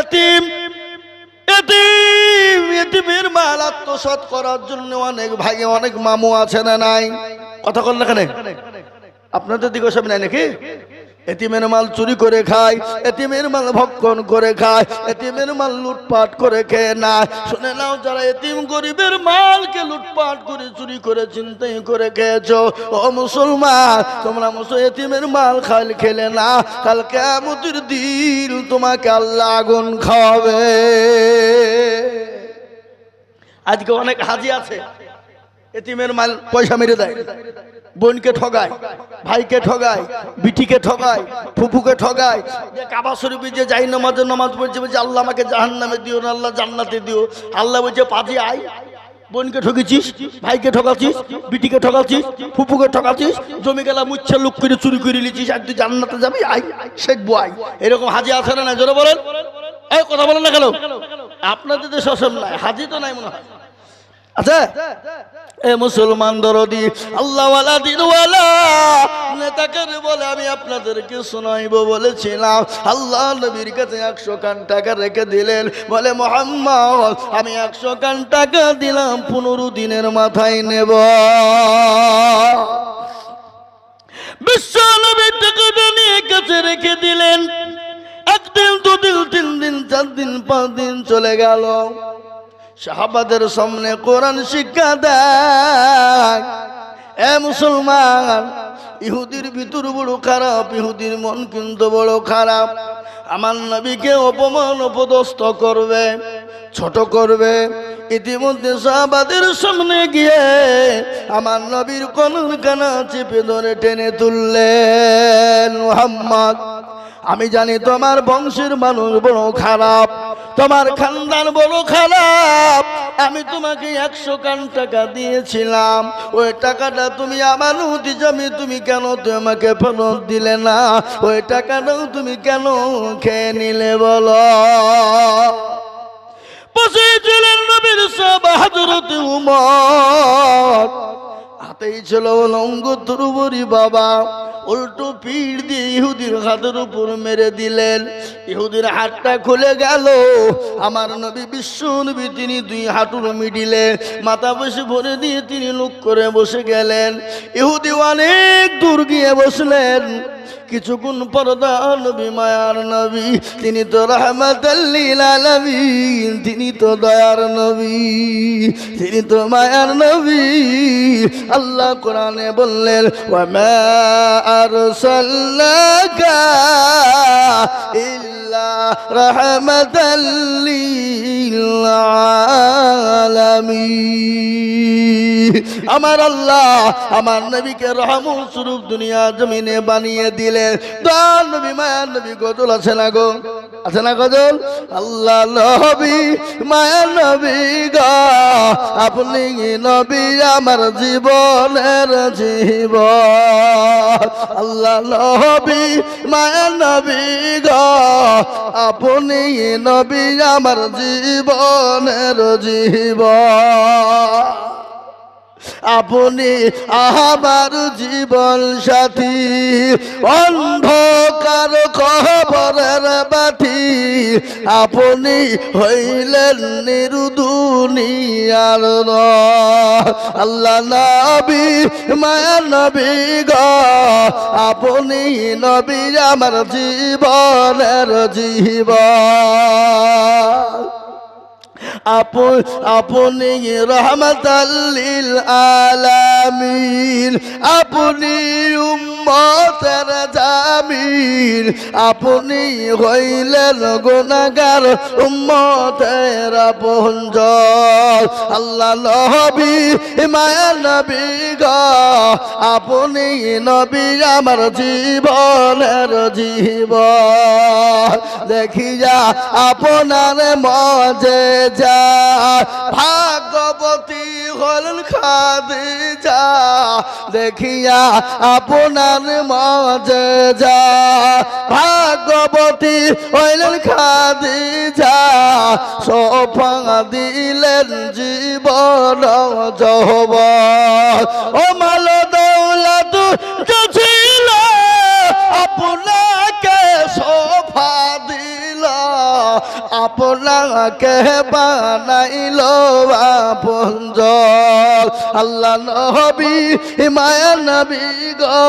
এতিম এতিম এতিমের মাল আত্মসাৎ করার জন্য অনেক ভাগে অনেক মামু আছে না নাই? কথা বল না কেন? আপনাদের দিকে সব নাই নাকি? এতিমের মাল চুরি করে খায়, এতিমের মাল ভক্ষণ করে খায়, এতিমের মাল লুটপাট করে খেয়ে না। শুনে নাও, যারা এতিম গরিবের মালকে লুটপাট করে চুরি করে চিন্তাই করে খেয়েছো, ও মুসলমান, তোমরা এতিমের মাল খেলে না, কাল কিয়ামতের দিন তোমাকে আল্লাহ আগুন খাওয়াবে। আজকে অনেক হাজি আছে এতিমের মাল পয়সা মেরে দেয়, বোনকে ঠগায়, ভাইকে ঠগায়, বিটিকে ঠগায়, ফুফুকে ঠগায়। কাবা শরীফে যে যাই নামাজ পড়ছে, বলছে আল্লাহ আমাকে জাহান্নামে দিও না, আল্লাহ জান্নাতে দিও। আল্লাহ বলছে পাজি আয়, বোনকে ঠকেছিস, ভাইকে ঠকাচ্ছিস, বিটিকে ঠকাচ্ছিস, ফুফুকে ঠকাচ্ছিস, জমি গেলা মুচ্ছা লুক করে চুরি করে নিচ্ছিস, আর তুই জান্নাতে যাবি, আয় শেখবো আয়। এরকম হাজি আছে না? জোরে বলেন, এই কথা বলেন না কেন? আপনাদের দেশে সব নাই, হাজি তো নাই মনে হয়। আচ্ছা এ মুসলমান দরদি আল্লাহওয়ালা দিনওয়ালা নেতাকে বলে আমি আপনাদেরকে শোনাইব বলেছিলাম। আল্লাহ নবীর কাছে 100 কান টাকা রেখে দিলেন, বলে মুহাম্মদ আমি 100 কান টাকা দিলাম, 15 দিনের মাথায় নেব। বিশ্ব নবীর টাকাটা নিয়ে কাছে রেখে দিলেন। 1 দিন 2 দিন 3 দিন 4 দিন 5 দিন চলে গেল। সাহাবাদের সামনে কোরআন শিক্ষা দেয়। এ মুসলমান, ইহুদির ভিতর বড় খারাপ, ইহুদির মন কিন্তু বড় খারাপ। আমার নবীকে অপমান অপদস্থ করবে, ছোট করবে। ইতিমধ্যে সাহাবাদের সামনে গিয়ে আমার নবীর কনুর কানা চেপে ধরে টেনে তুললেন। মুহাম্মদ, আমি জানি তোমার বংশের মানুষ বড় খারাপ, তোমার খানদান বড় খারাপ। আমি তোমাকে 100 কান টাকা দিয়েছিলাম, ওই টাকাটা তুমি আমার নদী, তুমি কেন আমাকে ফেরত দিলে না? ওই টাকাটাও তুমি কেন খেয়ে নিলে বলো? বসে ছিলেন নবীর সাহাবা হযরত উমর, হাতেই ছিল লঙ্গ তরবারি। বাবা উল্টো পিঠ দিয়ে ইহুদির হাতের উপর মেরে দিলেন। ইহুদির হাতটা খুলে গেল। আমার নবী বিশ্ব নবী তিনি 2 হাঁটুর মিডিলে মাথা বসে ভরে দিয়ে তিনি লুক করে বসে গেলেন। ইহুদি অনেক দূর গিয়ে বসলেন। কিছুক্ষণ পর নবী মায়ার নবী, তিনি তো রাহমাতাল লিল আলামিন, তিনি তো দয়ার নবী, তিনি তো মায়ার নবী। আল্লাহ কোরআনে বললেন, ওয়া মা আরসালনাকা ইল্লা রাহমাতাল লিল আলামিন। আমার আল্লাহ আমার নবীকে রহমত স্বরূপ দুনিয়া জমিনে বানিয়ে দিলেন। দয়ার নবী মায়ার নবী গজল আছে না গো? আছে না গজল? আল্লাহ নবী মায়ার নবী গো, আপনি নবী আমার জীবনের জীবন। আল্লাহ নবী মায়ার নবী গো, আপনি নবী আমার জীবনের জীবন। আপনি আমার জীবন সাথী, অন্ধকার কবরের বাতি। আপনি হইলেন নির্দুনিয়ার আল্লাহ নবী মায়া নবী গো, আপনি নবী আমার জীবনের জীবন। আপনি রহমাতাল লিল আলামিন, আপনি উম্মতের জামিন। আপনি হইলেন গুনাহগার উম্মতের আপনজন। আল্লাহ নবী মায়া নবী গো, আপনি নবী আমার জীবনের জীবন। দেখিয়া আপনার মজে যা, ভাগবতী হলেন খাদিজা। দেখিয়া আপনার মজে যা, ভাগবতী হইলেন খাদিজা। সোফা দিলেন জীবন যৌবন। ও মাল দৌলত ছিল আপনাকে সোফা দিল, আপনাকে বানাইল আপনজন। আল্লাহ নবী মায়া নবী গো,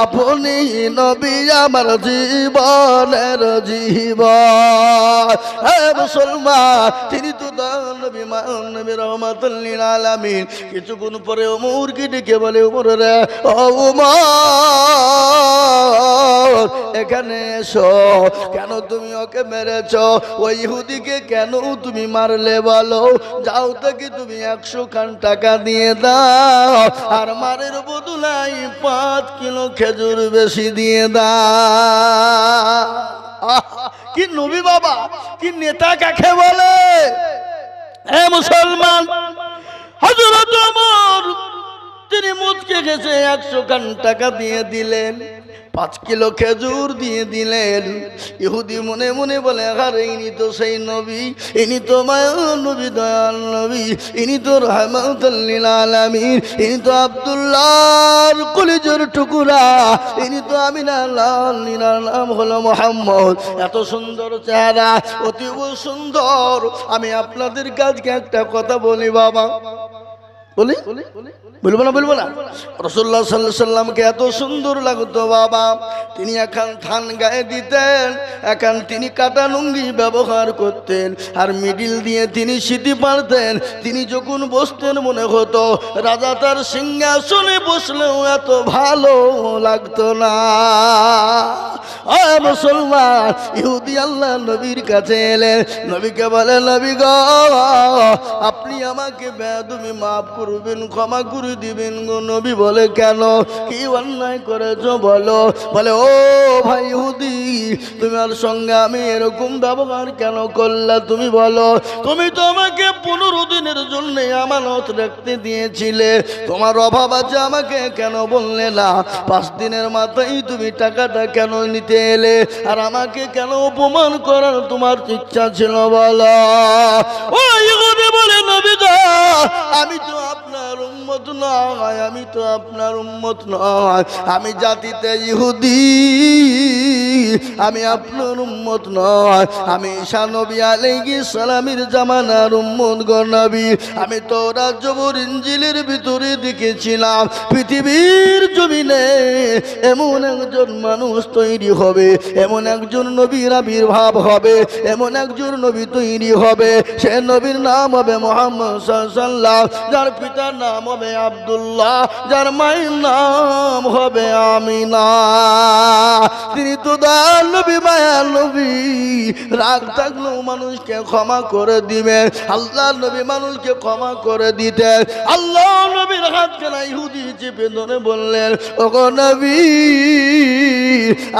আপনি নবী আমার জীবনের জীবন। হে মুসলমান, তিনি তো নবী মায়া নবী রহমাতুল লিল আলামিন। কিছুক্ষণ পরে ওমরকে ডেকে বলে, ওমর রে, ও ওমর এখানে এসো। কেন তুমি ওকে মেরেছ? ওই ইহুদিকে কেন তুমি মারলে বলো? যাও তাকে তুমি 100 খান টাকা দিয়ে দাও, আর মারের বদলায় 5 কিলো খেজুর বেশি দিয়ে দাও। কি নবী বাবা, কি নেতা কাকে বলে? হে মুসলমান, হযরত ওমর তিনি মুচকে গেছে 100 খান টাকা দিয়ে দিলেন, 5 কিলো খেজুর দিয়ে দিলেন। ইহুদি মনে মনে বলে, আরে ইনি তো সেই নবী, ইনি তো মায়া নবী, দয়াল নবী, ইনি তো রাহমাতুল লিল আলামিন, ইনি তো আব্দুল্লাহর কলিজার টুকরা, ইনি তো আমিনার লাল, ইনার নাম হলো মুহাম্মদ। এত সুন্দর চেহারা, অতীব সুন্দর। আমি আপনাদের কাছে একটা কথা বলি বাবা, বলি বলবো না, বলবো না? রাসূলুল্লাহ সাল্লাল্লাহু আলাইহি সাল্লামকে এত সুন্দর লাগতো বাবা, তিনি এখন থান গায়ে দিতেন, এখন তিনি কাটা লুঙ্গি ব্যবহার করতেন, আর মিডিল দিয়ে তিনি সিঁথি পারতেন। তিনি যখন বসতেন মনে হতো রাজা তার সিংহাসনে বসলেও এত ভালো লাগতো না। মুসলমান, ইহুদি আল্লাহ নবীর কাছে এলেন, নবীকে বলে, নবী গো, আপনি আমাকে বেয়াদবি মাফ করবেন, ক্ষমা করে দিবেন গো। নবী বলে, কেন, কি অন্যায় করেছো বলো? বলে, ও ভাই ইহুদি, তোমার সঙ্গে আমি এরকম ব্যবহার কেন করলা? তুমি বলো, তুমি তো আমাকে 15 দিনের জন্য আমানত রাখতে দিয়েছিলে, তোমার অভাব আছে, আমাকে কেন বললে না? 5 দিনের মাথায় তুমি টাকাটা কেন নিতে এলে? আর আমাকে কেন অপমান করার তোমার ইচ্ছা ছিল বলো? ও ইহুদি বলে, নবী গো, আমি তো আপনার উম্মত নয়, আমি তো আপনার উম্মত নয়, আমি জাতিতে ইহুদি, আমি আপনার উম্মত নয়, আমি ঈসা নবী আলাইহিস সালামের জামানার উম্মত গো নবী। আমি তাওরাত জবুর ইনজিলের ভিতরে দেখেছিলাম পৃথিবীর জমিনে এমন একজন মানুষ তৈরি হবে, এমন একজন নবীর আবির্ভাব হবে, এমন একজন নবী তৈরি হবে, সে নবীর নাম হবে মুহাম্মদ সাল্লাল্লাহু আলাইহি ওয়াসাল্লাম, যার পিতার নাম হবে আব্দুল্লাহ, যার মায়ের নাম হবে আমিনা। তিনি তো দয়াল নবী, মায়ার নবী, রাগ থাকলেও মানুষকে ক্ষমা করে দিবেন। আল্লাহ নবী মানুষকে ক্ষমা করে দিতেন। আল্লাহ নবীর হাতখানা ইহুদি চেপে ধরে বললেন, ওগো নবী,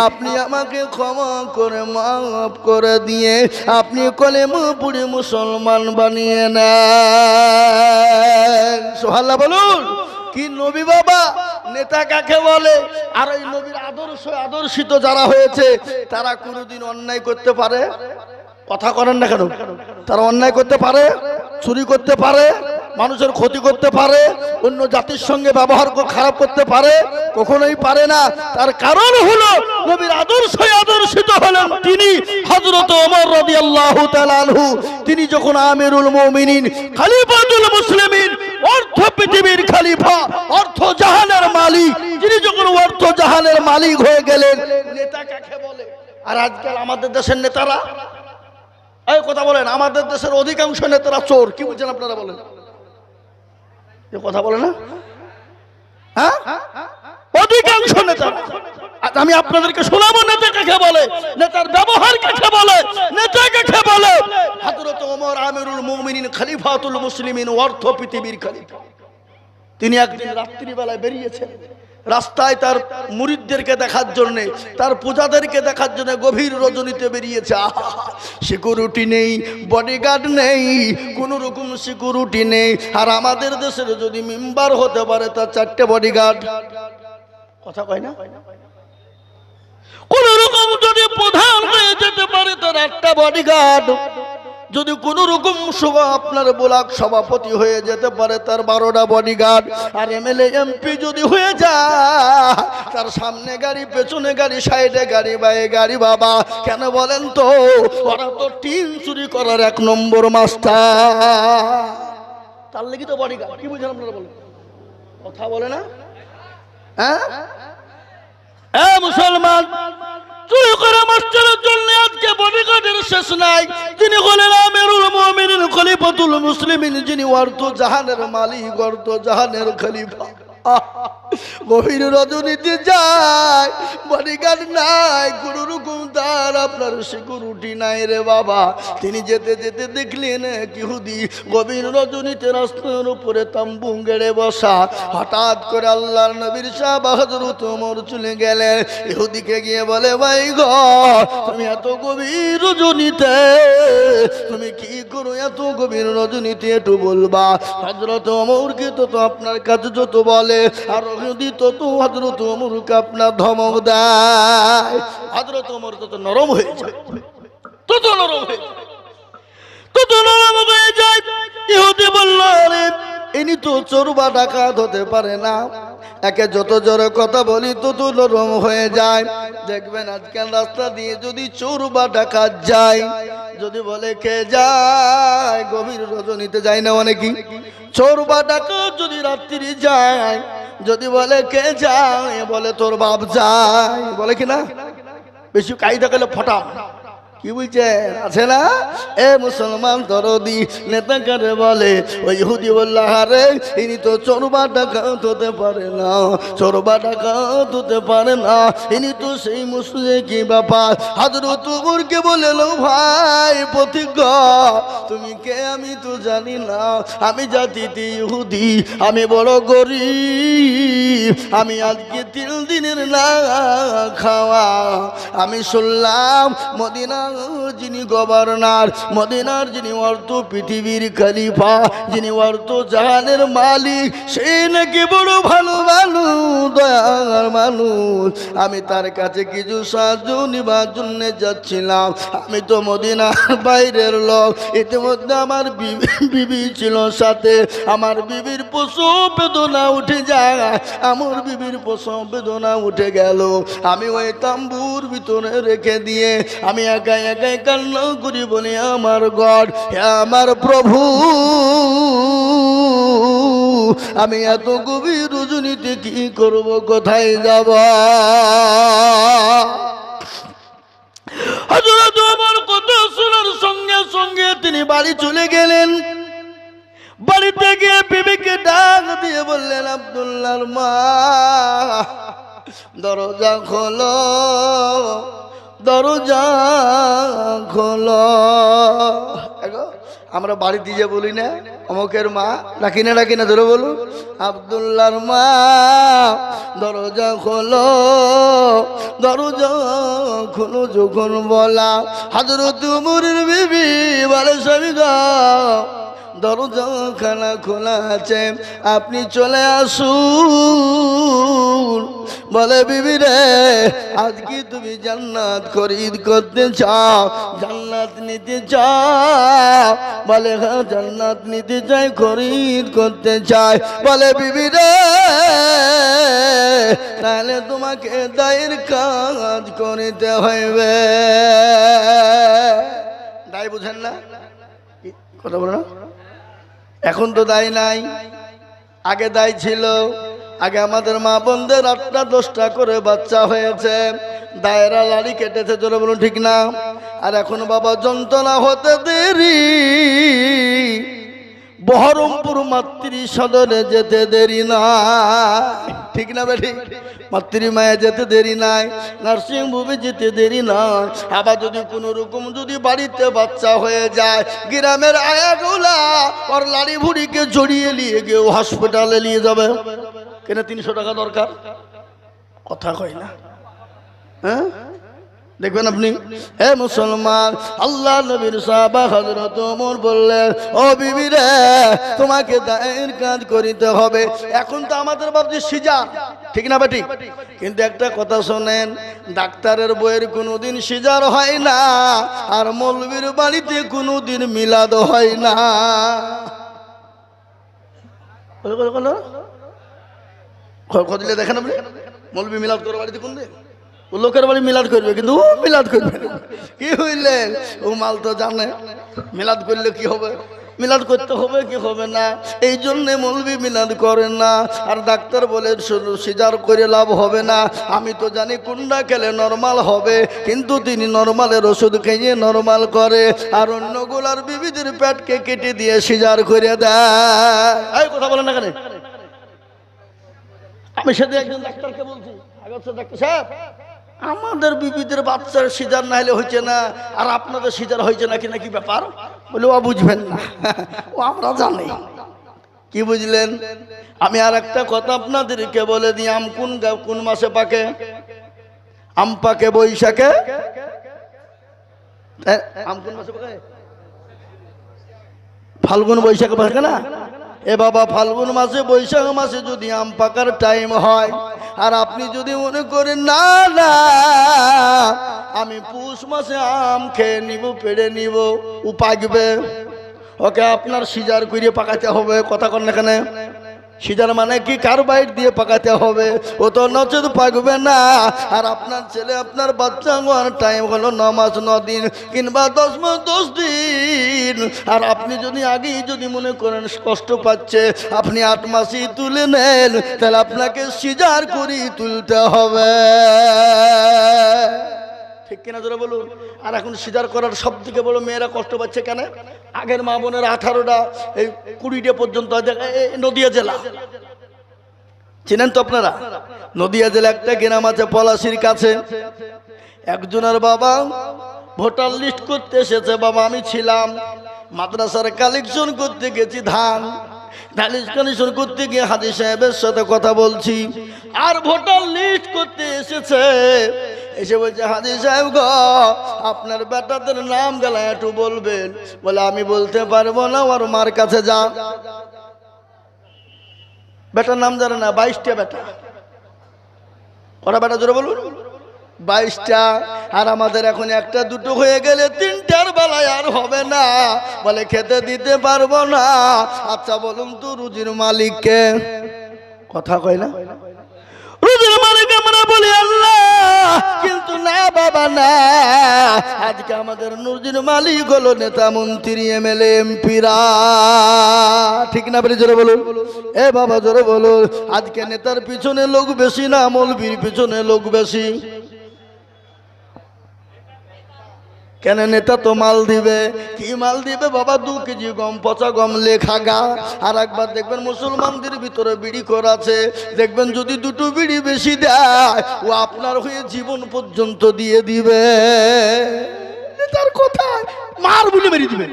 আপনি আমাকে ক্ষমা করে মাফ করে দিয়ে আপনি কলেমা পড়ে মুসলমান বানিয়ে নেন। সুবহানাল্লাহ বলুন। কি নবী বাবা, নেতা কাকে বলে? আর ওই নবীর আদর্শিত যারা হয়েছে তারা কোনোদিন অন্যায় করতে পারে? কথা করেন না কেন? তারা অন্যায় করতে পারে, চুরি করতে পারে, মানুষের ক্ষতি করতে পারে, অন্য জাতির সঙ্গে ব্যবহার খারাপ করতে পারে? কখনোই পারে না। তার কারণ হলো নবীর আদর্শিত হলেন তিনি হযরত ওমর রাদিয়াল্লাহু তাআলা আনহু। তিনি যখন আমিরুল মুমিনিন, খলিফাতুল মুসলিমিন, অর্থ পৃথিবীর খলিফা, অর্থ জাহানের মালিক, তিনি যখন অর্থ জাহানের মালিক হয়ে গেলেন, নেতা কাকে বলে? আর আজকাল আমাদের দেশের নেতারা, এই কথা বলেন, আমাদের দেশের অধিকাংশ নেতারা চোর। কি বলছেন আপনারা বলেন? এ কথা বলে না? হ্যাঁ, অধিকাংশ নেতা। আমি আপনাদেরকে শোনাবো নেতা কাকে বলে, নেতার ব্যবহার কাকে বলে, নেতা কাকে বলে। হযরত ওমর আমিরুল মুমিনিন, খলিফাতুল মুসলিমিন, অর্থ পৃথিবীর খলিফা। তিনি একদিন রাত্রিবেলায় বেরিয়েছেন, রাস্তায় তার মুরিদদেরকে দেখার জন্য, তার পূজাদেরকে দেখার জন্য গভীর রজনীতে বেরিয়েছে। সিকিউরিটি নেই, বডিগার্ড নেই, কোন রকম সিকিউরিটি নেই। আর আমাদের দেশের যদি মেম্বার হতে পারে তার 4টে বডিগার্ড। কথা কয় না? কোন রকম যদি প্রধান হয়ে যেতে পারে তার 8টা বডিগার্ড। যদি কোন রকম সভা আপনার ব্লক সভাপতি হয়ে যেতে পারে, তার 12টা বডিগার্ড, আর এমএলএ এমপি যদি হয়ে যায়, তার সামনে গাড়ি, পেছনে গাড়ি, সাইডে গাড়ি, বাইরে গাড়ি। বাবা কেন বলেন তো? ওরা তো টিন চুরি করার 1 নম্বর মাস্টার। তার লেগে তো বডিগার্ড। কি বুঝলেন আপনারা? বলেন, কথা বলে না? হ্যাঁ মুসলমান, চুরি করা মাস্টারের জন্য আজকে বডিগার্ডের শেষ নাই। তিনি হলেন আমিরুল মুমিনিন, খলিফাতুল মুসলিমিন, যিনি অর্ধ জাহানের মালিক, অর্ধ জাহানের খলিফা। গভীর রজনীতে যায়, বডিগার্ড নাই, কোন রকম তার আপনার সিকিউরিটি নাই রে বাবা। তিনি যেতে যেতে দেখলেন এক ইহুদি গভীর রজনীতে রাস্তার উপরে তাম্বু গেড়ে বসা। হঠাৎ করে আল্লাহর নবীর সাহাবা হযরত ওমর চলে গেলেন। ইহুদিকে গিয়ে বলে, ভাই গো, তুমি এত গভীর রজনীতে তুমি কি করো? এত গভীর রজনীতে একটু বলবা? হযরত ওমরকে তো আপনার কাছে যত বলে আর তো হযরত ওমরকে আপনার ধমক দেয়। হযরত ওমর তত নরম হয়ে যায়, তত নরম হয়ে যায়, তত নরম হয়ে যায়। ইহুদি বলল, আরে ইনি তো চোর বা ডাকাত হতে পারে না, একে যত জোরে কথা বলি তত নরম হয়ে যায়। দেখবেন আজকাল রাস্তা দিয়ে যদি চোর বা ডাকাত যায়, যদি বলে কে যায়, গভীর রজনীতে যায় না অনেকেই। চোর বা ডাকাত যদি রাত্রি যায়, যদি বলে কে যায়, বলে তোর বাপ যায়, বলে কি না? বেশি কায়দা করলে ফটাম। কি বুঝছেন? আছে না? এ মুসলমান দরদি নেতাকারে বলে, ওই ইহুদি বলল, আরে ইনি তো চোর বা ডাকাত হতে পারে না, চোর বা ডাকাত হতে পারে না, ইনি তো সেই মুসলিম কি ব্যাপার। হযরত ওমরকে বলল, ভাই প্রতিজ্ঞ, তুমি কে আমি তো জানি না, আমি জাতিতে ইহুদি, আমি বড় গরিব, আমি আজকে 3 দিনের না খাওয়া। আমি শুনলাম মদিনা যিনি গভর্নর, মদিনার যিনি অর্ধ পৃথিবীর খলিফা, যিনি অর্ধ জাহানের মালিক, সেই নাকি বড় ভালো মানুষ, দয়ার মানুষ। আমি তার কাছে কিছু সাহায্য নিবার জন্য যাচ্ছিলাম। আমি তো মদিনার বাইরের লোক। ইতিমধ্যে আমার বিবি ছিল সাথে। আমার বিবির প্রসব বেদনা উঠে যায়, আমার বিবির প্রসব বেদনা উঠে গেল। আমি ওই তাম্বুর ভিতরে রেখে দিয়ে আমি একাই একাই কান্না করি, বলি, আমার গড, আমার প্রভু, আমি এত গভীর রজনীতে কি করব, কোথায় যাব? হযরত ওমর কথা শোনার সঙ্গে সঙ্গে তিনি বাড়ি চলে গেলেন। বাড়িতে গিয়ে বিবিকে ডাক দিয়ে বললেন, আব্দুল্লাহর মা, দরজা খোলো, দরজা খোলো। আমরা বাড়িতে যে বলি না, অমুকের মা, ডাকি না, ধরে বলুন, আব্দুল্লাহর মা, দরজা খোলো, দরজা খোলো। যখন বলা, হযরত ওমরের বিবি বলে, স্বামী গো, দরজা খানা খোলা আছে, আপনি চলে আসুন। বলে, বিবি রে, আজকে তুমি জান্নাত খরিদ করতে চাও, জান্নাত নিতে চাও? বলে, হ্যাঁ জান্নাত নিতে চাই, খরিদ করতে চাই। বলে, বিবি রে, তাহলে তোমাকে দায়ের কাজ করিতে হইবে। দায় বুঝেন না? কথা বলো না? এখন তো দায় নাই, আগে দায় ছিল। আগে আমাদের মা বোনদের 8টা 10টা করে বাচ্চা হয়েছে, দায়েরা লাড়ি কেটেছে, জোরে বলুন ঠিক না? আর এখন বাবা যন্ত্রণা হতে দেরি, বহরমপুর মাতৃ সদরে যেতে দেরি না, ঠিক না বেঠি? মাতৃ মায়ে যেতে দেরি নাই, নার্সিং হোমে যেতে দেরি নাই। আবার যদি কোনো রকম যদি বাড়িতে বাচ্চা হয়ে যায়, গ্রামের আয়াগুলা ওর লাড়ি ভুড়িকে জড়িয়ে নিয়ে গিয়ে হসপিটালে নিয়ে যাবে। কেন 300 টাকা দরকার? কথা কয় না, হ্যাঁ? দেখবেন আপনি, হে মুসলমান, আল্লাহ নবীর সাহাবা হযরত ওমর বললেন, ও বিবি রে, তোমাকে দায়ের কাজ করিতে হবে। এখন তো আমাদের ভাবছি সিজার, ঠিক না বেটি? কিন্তু একটা কথা শোনেন, ডাক্তারের বইয়ের কোনোদিন সিজার হয় না, আর মৌলবীর বাড়িতে কোনোদিন মিলাদ হয় না। দিলে দেখেন আপনি, মৌলবী মিলাদ করে বাড়িতে কোন দিন? ও লোকের বাড়ি মিলাদ করবে, কিন্তু ও মিলাদ করবে না। কি হইলেন? ও মাল তো জানে মিলাদ করলে কি হবে, মিলাদ করতে হবে কি হবে না, এই জন্যে মৌলবী মিলাদ করে না। আর ডাক্তার বলে সিজার করে লাভ হবে না। আমি তো জানি কোনটা খেলে নরমাল হবে, কিন্তু তিনি নরমালের ওষুধ খেয়ে নরমাল করে, আর অন্যগুলার বিবিদের পেটকে কেটে দিয়ে সিজার করে দেয়। এই কথা বলেন না কেন? আমি সেদিন একজন ডাক্তারকে বলছি, ডাক্তার সাহেব, আমাদের বিবিদের বাচ্চার সিজার না হলে হয়েছে না, আর আপনাদের সিজার হয়েছে নাকি, নাকি ব্যাপার? বলে ও বুঝবেন না, ও আমরা জানি। কি বুঝলেন? আমি আর একটা কথা আপনাদেরকে বলে দিই, আম কোন মাসে পাকে? আম পাকে বৈশাখে। আম কোন মাসে পাকে? ফাল্গুন বৈশাখে পাকে না? এ বাবা, ফাল্গুন মাসে বৈশাখ মাসে যদি আম পাকার টাইম হয়, আর আপনি যদি মনে করেন না না আমি পৌষ মাসে আম খেয়ে নিব, পেড়ে নিব, ও পাকবে, ওকে আপনার সিজার করে পাকাতে হবে। কথা কন না কেন? সিজার মানে কি? কার্বাইড দিয়ে পাকাতে হবে, ও তো নচেত পাকবে না। আর আপনার ছেলে, আপনার বাচ্চা হওয়ার টাইম হলো 9 মাস 9 দিন, কিংবা 10 মাস 10 দিন। আর আপনি যদি আগেই যদি মনে করেন কষ্ট পাচ্ছে, আপনি 8 মাসই তুলে নেন, তাহলে আপনাকে সিজার করে তুলতে হবে। ঠিক কিনা জোরে বলুন? আর এখন সিজার করার সব থেকে বড় মেয়েরা কষ্ট পাচ্ছে কেন? আগের মা বোনের 18টা, এই 20টা পর্যন্ত। নদিয়া জেলা চিনেন তো আপনারা? নদিয়া জেলা একটা গ্রাম আছে পলাশির কাছে। একজনের বাবা ভোটার লিস্ট করতে এসেছে। বাবা, আমি ছিলাম মাদ্রাসার কালেকশন করতে গেছি, ধান কালেকশন করতে গিয়ে হাজী সাহেবের সাথে কথা বলছি, আর ভোটার লিস্ট করতে এসেছে। এসে বলছে, হাজী সাহেব গো, আপনার বেটাদের নাম গেলা একটু বলবেন। বলে, আমি বলতে পারবো না, ওর মার কাছে যা। বেটার নাম জানে না, 22টা বেটা। ওরা বেটা জোরে বলুন, 22টা। আর আমাদের এখন 1টা 2টো হয়ে গেলে 3টার বেলায় আর হবে না। বলে, খেতে দিতে পারবো না। আচ্ছা বলুন তো, রুজির মালিককে? কথা কয় না? রুজির মালিক আমরা বলি আল্লাহ, কিন্তু না বাবা না। আজকে আমাদের রুজির মালিক হলো নেতা, মন্ত্রী, এমএলএ, এমপিরা। ঠিক না? বলি জোরে বলুন। এ বাবা জোরে বলুন। আজকে নেতার পিছনে লোক বেশি না মৌলবীর পিছনে লোক বেশি? কেন? নেতা তো মাল দিবে। কি মাল দিবে বাবা? 2 কেজি গম, পচা গম, লেখা গা। আর একবার দেখবেন মুসলমানদের ভিতরে বিড়ি করাছে, দেখবেন যদি 2টো বিড়ি বেশি দেয়, ও আপনার হয়ে জীবন পর্যন্ত দিয়ে দিবে। নেতার কথায় মার বলে মেরে দিবে।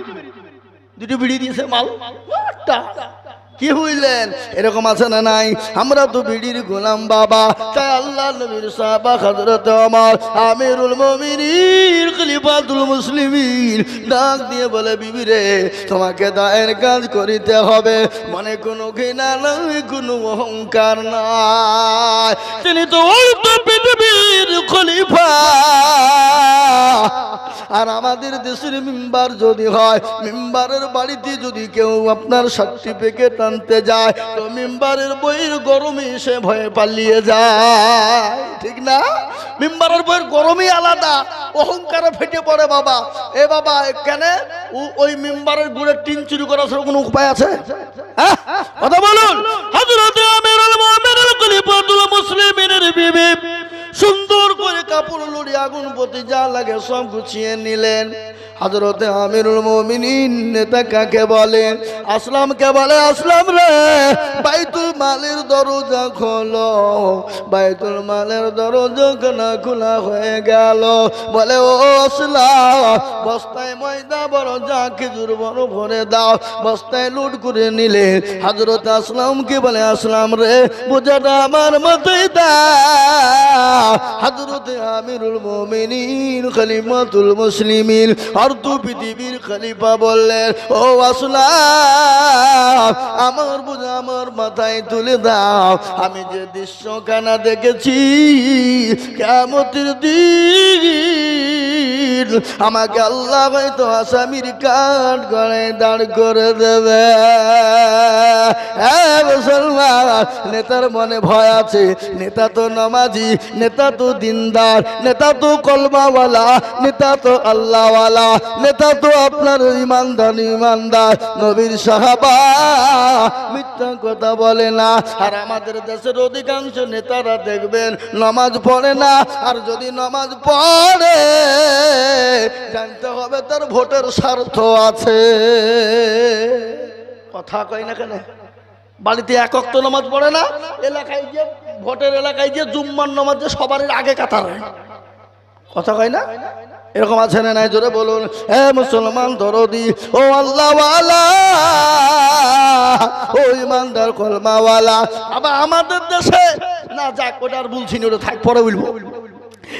2টো বিড়ি দিয়েছে, মাল কি হইলেন? এরকম আছে না নাই? আমরা তো বিড়ির গোলাম বাবা। তাই আল্লাহ নবীর সাহাবা হযরত ওমর আমিরুল মুমিনিন খলিফাতুল মুসলিমিন ডাক দিয়ে বলে, বিবি রে, তোমাকে দায়ের কাজ করিতে হবে। মনে কোনো ঘৃণা নাই, কোনো অহংকার নাই। তিনি তো পৃথিবীর খলিফা। আর আমাদের দেশের মেম্বার যদি হয়, মেম্বারের বাড়িতে যদি কেউ আপনার সার্টিফিকেট আনতে যায়, তো মেম্বারের বইয়ের গরমে সে ভয়ে পালিয়ে যায়। ঠিক না? মেম্বারের বইয়ের গরমই আলাদা, অহংকারে ফেটে পড়ে বাবা। এ বাবা, কেন? ওই মেম্বারের গুড়ের টিন চুরি করার কোনো উপায় আছে? কথা বলুন। হযরত আমিরুল মুমিনিন খলিফাতুল মুসলিমিনের বিবি সুন্দর করে কাপড় লড়ি, আগুন পতি যা লাগে সব গুছিয়ে নিলেন। হযরতে আমিরুল মুমিনিন নেতা কাকে বলে? আসলামকে বলে, আসলাম রে, বাইতুল মালের দরজা খোলো। বাইতুল মালের দরজা না খোলা হয়ে গেল। বলে, ও আসলাম, বস্তায় ময়দা বড়, যা খেজুর বড় ভরে দাও। বস্তায় লুট করে নিলে। হযরত আসলামকে বলে, আসলাম রে, বোঝাটা আমার মাথায় দাও। হযরত হযরতে আমিরুল মুমিনিন খলিফাতুল মুসলিমিন অর্ধ পৃথিবীর খলিফা বললেন, ও আসলাম, আমার বোঝা আমার মাথায় তুলে দাও। আমি যে দৃশ্যখানা দেখেছি, কিয়ামতের দিন আমাকে আল্লাহ হয়তো আসামির কাঠ গড়ায় দাঁড় করে দেবে। মুসলমান, নেতার মনে ভয় আছে। নেতা তো নামাজি, নেতা তো দিনদার, নেতা তো কলমাওয়ালা, নেতা তো আল্লাহওয়ালা, নেতা তো আপনার ইমানদার নবীর সাহাবা, মিথ্যা কথা বলে না। আর আমাদের দেশের অধিকাংশ নেতারা দেখবেন নামাজ পড়ে না, আর যদি নামাজ পড়ে জানতে হবে তার ভোটের স্বার্থ আছে। কথা কয় না কেন? বাড়িতে এক ওয়াক্ত নামাজ পড়ে না, এলাকায় গিয়ে ভোটের এলাকায় গিয়ে জুম্মার নামাজ যে সবার আগে কাতারে। কথা কয় না? এরকম আছে না নাই? জোরে বলুন। হে মুসলমান দরদি, ও আল্লাহওয়ালা, ও ইমানদার কলমাওয়ালা। আবার আমাদের দেশে না, যাক ওটার বলছি না, ওটা থাক, পরে বলবো।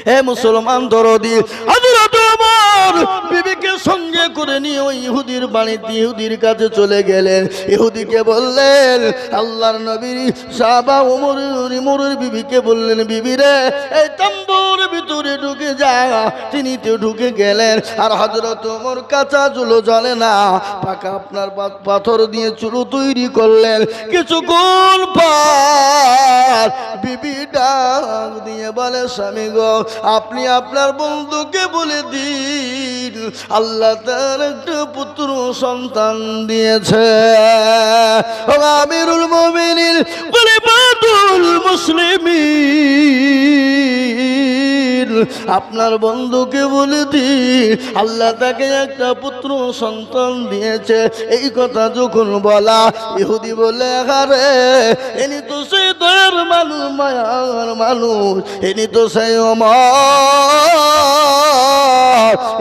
হে মুসলমান দরদি, হযরত ওমর বিবিকে সঙ্গে করে নিয়ে ওই ইহুদির বাড়িতে ইহুদির কাছে চলে গেলেন। ইহুদিকে বললেন, আল্লাহর নবী সাহাবা ওমরের বিবিকে বললেন, বিবি রে, এই তাম্বুর ভিতরে ঢুকে যা। তিনি তো ঢুকে গেলেন, আর হযরত ওমর কাঁচা চুলো জ্বলে না, পাকা আপনার পাথর দিয়ে চুলো তৈরি করলেন। কিছুক্ষণ পর বিবি ডাক দিয়ে বলে, স্বামী গো, আপনি আপনার বন্ধুকে বলে দিন আল্লাহ তার একটা পুত্র সন্তান দিয়েছে। আমিরুল মুমিনিন খলিফাতুল মুসলিমিন, আপনার বন্ধুকে বলে দিন আল্লাহ তাকে একটা পুত্র সন্তান দিয়েছে। এই কথা যখন বলা, ইহুদি বলে, আরে ইনি তো সেই দয়ার মানুষ, মায়ার মানুষ, ইনি তো সেই ওমর,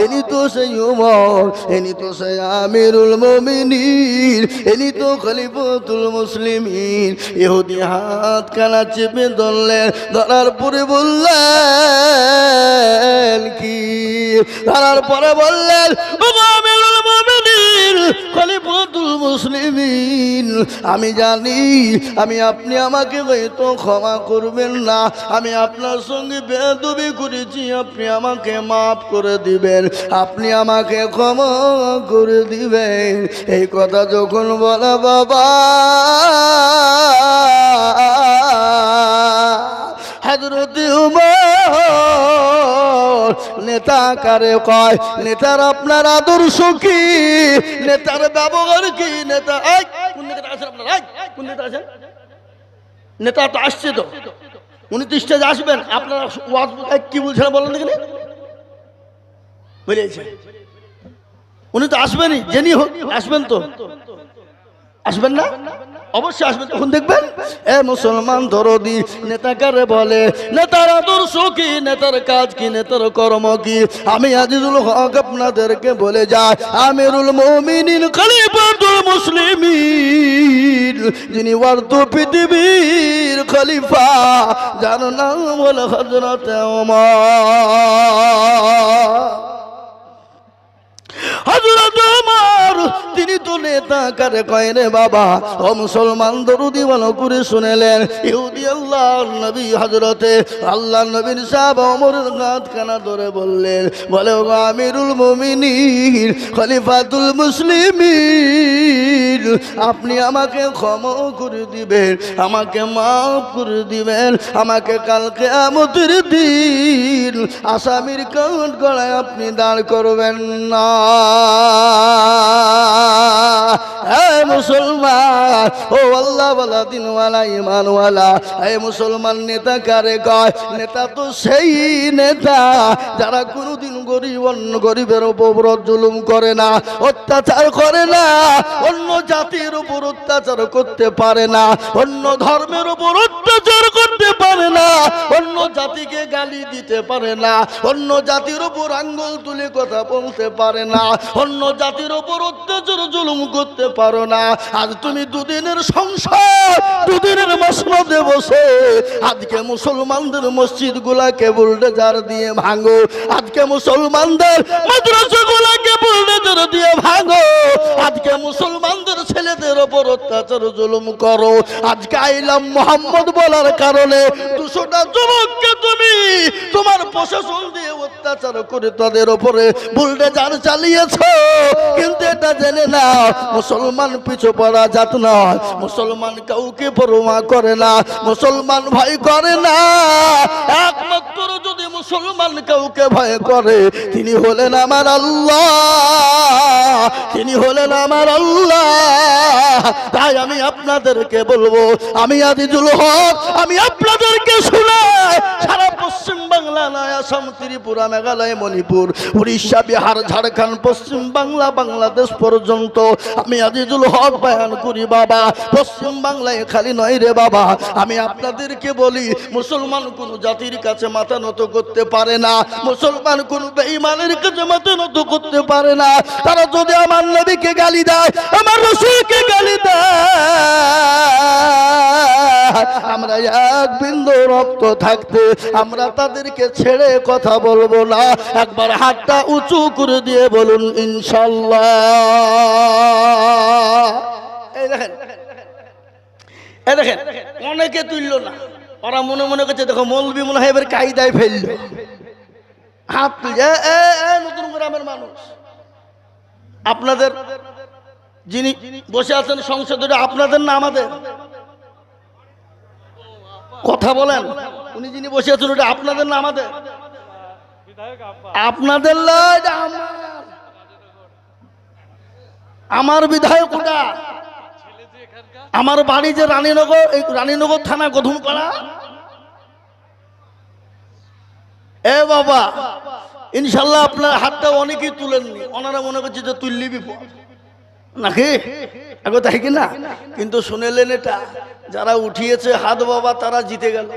ইনি তো সেই ওমর, ইনি তো সেই আমিরুল মুমিনিন, ইনি তো খলিফাতুল মুসলিমিন। ইহুদি হাত কানা চেপে ধরলেন, ধরার পরে বললেন কি? ধরার পরে বললেন, ও আমিরুল মুমিনিন খলিফাতুল মুসলিমিন, আমি জানি আপনি আমাকে হয়তো ক্ষমা করবেন না, আমি আপনার সঙ্গে বেয়াদবি করেছি, আপনি আমাকে মাফ করে দিবেন, আপনি আমাকে ক্ষমা করে দিবেন। এই কথা যখন বলা, বাবা হযরতে ওমর, নেতা কারে কয়? নেতার আপনার আদর্শ কি? নেতার ব্যবহার কি? নেতা কোন নেতা আছেন আপনার? কোন নেতা আছেন? নেতা তো আসছে, তো উনি তো স্টেজে আসবেন, আপনারা কি বলছেন বলেন দেখি, বুঝেছে? উনি তো আসবেনই, জেনি হোক আসবেন, তো আসবেন না? অবশ্যই আসবেন, তখন দেখবেন। এ মুসলমান দরদি, নেতা কারে বলে? নেতার আদর্শ কি? নেতার কাজ কি? নেতার কর্ম কি? আমি আজিজুল হক আপনাদেরকে বলে যাই, আমিরুল মুমিনিন খলিফাতুল মুসলিমিন, যিনি অর্ধ পৃথিবীর খলিফা, যার নাম হলো হযরতে ওমর। হযরত ওমর, তিনি তো নেতা কারে কয় রে বাবা? ও মুসলমান দরদি, ভালো করে শুনেলেন। ইহুদি আল্লাহর নবী হযরতে আল্লাহর নবীর সাহাবা ওমরের হাত কানা ধরে বললেন, বলে, ও আমিরুল মুমিনিন খলিফাতুল মুসলিমিন, আপনি আমাকে ক্ষমা করে দিবেন, আমাকে মাফ করে দিবেন, আমাকে কাল কিয়ামতের দিন আসামির কাঠ গড়ায় আপনি দাঁড় করবেন না। মুসলমান, ও আল্লাহওয়ালা, দিনওয়ালা, ইমানওয়ালা, হে মুসলমান, নেতা কারে কয়? নেতা তো সেই নেতা যারা কোনোদিন গরিবের উপর জুলুম করে না, অত্যাচার করে না, অন্য জাতির উপর অত্যাচার করতে পারে না, অন্য ধর্মের উপর অত্যাচার করতে পারে না, অন্য জাতিকে গালি দিতে পারে না, অন্য জাতির উপর আঙ্গুল তুলে কথা বলতে পারে না, অন্য জাতির উপর অত্যাচার জুলুম করতে পারো না। আজ তুমি দুধে দুদিনের সংসার দুদিনের মসনদে বসে আজকে মুসলমানদের মসজিদ গুলাকে বুলডোজার দিয়ে ভাঙো, আজকে মুসলমানদের মাদ্রাসা গুলাকে বুলডোজার দিয়ে ভাঙো, আজকে মুসলমানদের ছেলেদের ওপর অত্যাচার জুলুম করো। আজকে আইলাম মোহাম্মদ বলার কারণে 200টা যুবককে তুমি তোমার প্রশাসন দিয়ে অত্যাচার করে তাদের ওপরে বুলডোজার চালিয়েছো। কিন্তু এটা জেনে না মুসলমান পিছু পড়া জাত নয়, মুসলমান কাউকে পরোয়া করে না, মুসলমান ভয় করে না। একমাত্র যদি মুসলমান কাউকে ভয় করে তিনি হলেন আমার আল্লাহ, তিনি হলেন আমার আল্লাহ। তাই আমি আপনাদেরকে বলবো, আমি আজিজুল হক, আমি আপনাদেরকে শোনাই সারা পশ্চিম বাংলা নয়, আসাম, ত্রিপুরা, মেঘালয়, মণিপুর, উড়িষ্যা, বিহার, ঝাড়খণ্ড, পশ্চিম বাংলা, বাংলাদেশ পর্যন্ত আমি আজিজুল হক বয়ান করি বাবা। পশ্চিম বাংলায় খালি নয় রে বাবা, আমি আপনাদেরকে বলি মুসলমান কোন জাতির কাছে মাথা নত করতে পারে না, মুসলমান কোন বেঈমানের কাছে মাথা নত করতে পারে না। তারা যদি আমার নবীকে গালি দেয়, আমার রাসূলকে গালি দেয়, আমরা এক বিন্দু রক্ত থাকতে আমরা তাদেরকে ছেড়ে কথা বলবো না। একবার হাতটা উঁচু করে দিয়ে বলুন ইনশাআল্লাহ। এই দেখেন, এই দেখেন, অনেকে তুললো না, ওরা মনে মনে করছে দেখো মৌলবি মনে হয় এবার কায়দায় ফেললো, হাত তুলছে। নতুন গ্রামের মানুষ, আপনাদের যিনি বসে আছেন সংসদে আপনাদের না আমাদের? কথা বলেন, উনি যিনি বসে আছেন ওটা আপনাদের না আমাদের? আপনাদের আমার বিধায়ক ওটা, আমার বাড়ি যে রানীনগর, এই রানীনগর থানা গধুমপাড়া। এ বাবা, ইনশাল্লাহ আপনার হাতটা অনেকেই তুলেননি, ওনারা মনে করছে যে তুললি বিপদ নাকি, আগে তাই কিনা? কিন্তু শুনেলেন এটা, যারা উঠিয়েছে হাত বাবা তারা জিতে গেল,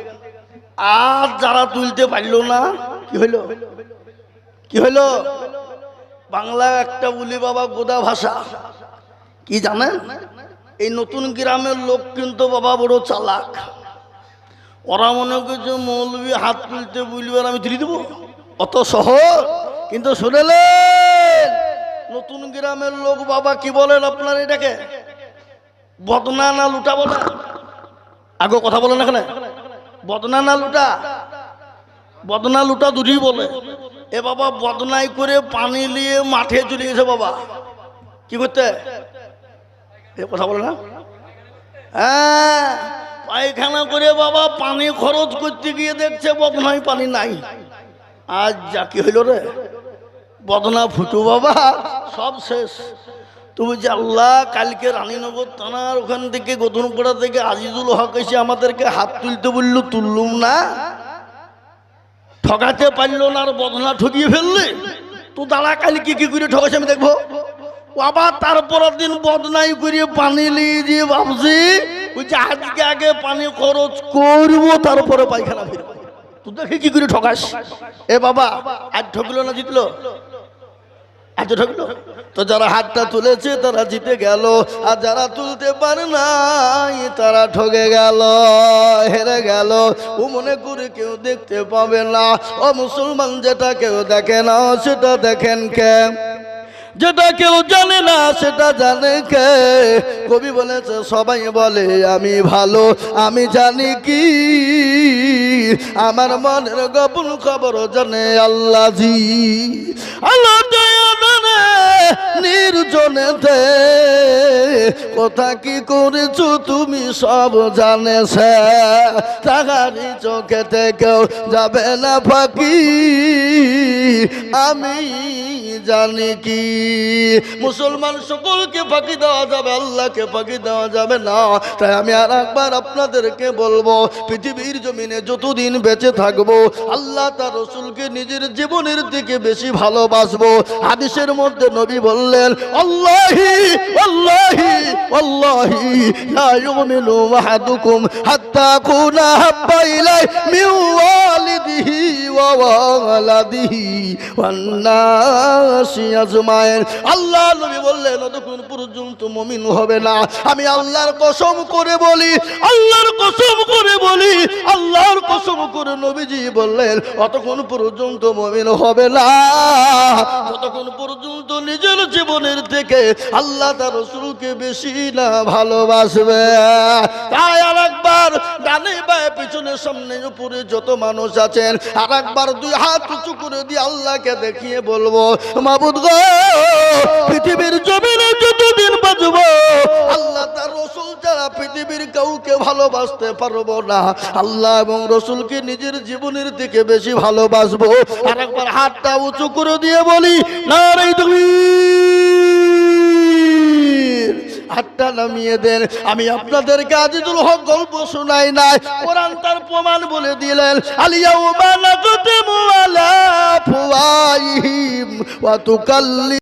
আর যারা তুলতে পারল না কি হইল? কি হইল? বাংলা একটা বলি বাবা গোদা ভাষা কি জানেন? এই নতুন গ্রামের লোক কিন্তু বাবা বড় চালাক, ওরা মনে করছে মৌলবি হাত তুলতে বলবে আর আমি তুলে দেবো, অত সহজ। কিন্তু শুনেলেন নতুন গ্রামের লোক বাবা কি বলেন আপনার এটাকে? বদনা না লুটা বলে? আগে কথা বলেন এখানে, বদনা না লুটা? বদনা লুটা দুটোই বলে। এ বাবা বদনাই করে পানি নিয়ে মাঠে চলে গেছে বাবা, কি করতে? এ কথা বলে না? হ্যাঁ, পায়খানা করে বাবা পানি খরচ করতে গিয়ে দেখছে বদনায় পানি নাই। আজ যা কি হইল রে, বদনা ফুটু বাবা, সব শেষ। তুমি যে আল্লাহ, কালকে রানীনগর থানার ওখান থেকে গধুমপাড়া থেকে আজিজুল হক এসে আমাদেরকে হাত তুলতে বললো, তুললুম না, ঠকাতে পারলো না, আর বদনা ঠকিয়ে ফেললে তো দাঁড়া, কালকে কি করে ঠকাছে আমি দেখবো। আবার তারপরের দিন বদনাই করে পানি নিয়ে দিয়ে ভাবছি ওই যে আজকে আগে পানি খরচ করবো তারপরে পায়খানা ফিরবো, তুই দেখে কি করে ঠকাস। এ বাবা, আজ ঠকলো না জিতলো? আজ ঠকলো। তো যারা হাতটা তুলেছে তারা জিতে গেল, আর যারা তুলতে পারে নাই তারা ঠকে গেল, হেরে গেল। ও মনে করে কেউ দেখতে পাবে না। ও মুসলমান, যেটা কেউ দেখে না সেটা দেখেন কে? যেটা কেউ জানে না সেটা জানে কে? কবি বলেছে সবাই বলে আমি ভালো, আমি জানি কি আমার মনের গোপন খবর জানে আল্লাহ জি। আল্লাহ জানে নির্জনেতে কথা কি করেছো তুমি সব জানেছে, তাহারি চোখেতে কেউ যাবে না ফাঁকি, আমি জানি কি। মুসলমান সকলকে ফাঁকি দেওয়া যাবে, আল্লাহকে ফাঁকি দেওয়া যাবে না। তাই আমি আর একবার আপনাদেরকে বলবো, পৃথিবীর জমিনে যতদিন বেঁচে থাকবো আল্লাহ তার রাসূলকে নিজের জীবনের দিকে বেশি ভালোবাসবো। হাদিসের মধ্যে নবী বললেন, আল্লাহি আল্লাহি আল্লাহি লা ইউমিনু আহাদুকুম হাত্তা কুনা হাব্বা ইলাই মিন ওয়ালিদিহি وولده والناس أجمعين আল্লাহ নবী বললেন যতক্ষণ পর্যন্ত মুমিন হবে না আমি আল্লাহর কসম করে বলি আল্লাহর কসম করে বলি আল্লাহর কসম করে নবীজি বললেন অতক্ষণ পর্যন্ত মুমিন হবে না ততক্ষণ পর্যন্ত নিজের জীবনের থেকে আল্লাহ তার রাসূলকে বেশি না ভালোবাসবে তাই আরেকবার ডানে বায়ে পিছনে সামনে উপরে যত মানুষ আছেন আরেকবার দুই হাত উঁচু করে দিয়ে আল্লাহকে দেখিয়ে বলবো মাবুদ গো পৃথিবীর জমিনে যতদিন বাঁচব আল্লাহ তার রাসূল ছাড়া পৃথিবীর কাউকে ভালোবাসতে পারবো না আল্লাহ এবং রাসূলকে নিজের জীবনের থেকে বেশি ভালোবাসবো আরেকবার হাতটা উঁচু করে দিয়ে বলি নারে তাকবীর হাতটা নামিয়ে দেন আমি আপনাদেরকে আজিজুল হক গল্প শোনাই নাই কোরআন তার প্রমাণ বলে দিলেন আলিয়াউমা নাকতিমু আলা আফওয়াহিহিম ওয়া তুকাল্লি